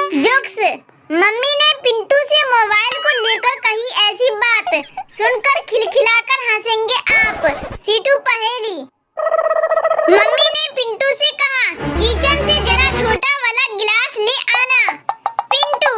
Jokes. Mummy ने पिंटू से mobile को लेकर कही ऐसी बात, सुनकर खिलखिलाकर हंसेंगे आप। सीटू पहेली। मम्मी ने पिंटू से कहा, किचन से जरा छोटा वाला गिलास ले आना। पिंटू,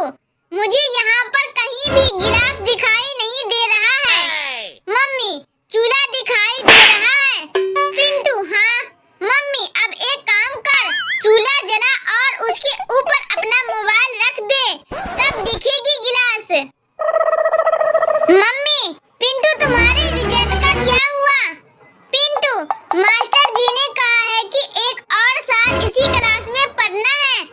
मुझे यहाँ पर कहीं भी गिलास दिखाई नहीं दे रहा है। मम्मी, चूल्हा दिखाई दे रहा है। पिंटू, हाँ। मम्मी, अब एक काम कर, चूल्हा जला और उसके ऊपर अपना मोबाइल रख दे, तब दिखेगी गिलास। मम्मी, पिंटू तुम्हारे रिजल्ट का क्या हुआ? पिंटू, मास्टर जी ने कहा है कि एक और साल इसी क्लास में पढ़ना है।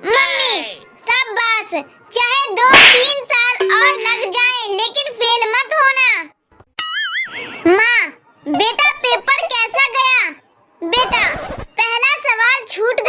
मम्मी, शाबाश, चाहे 2-3 साल और लग जाए लेकिन फेल मत होना। माँ, बेटा पेपर कैसा गया? बेटा, पहला सवाल छूट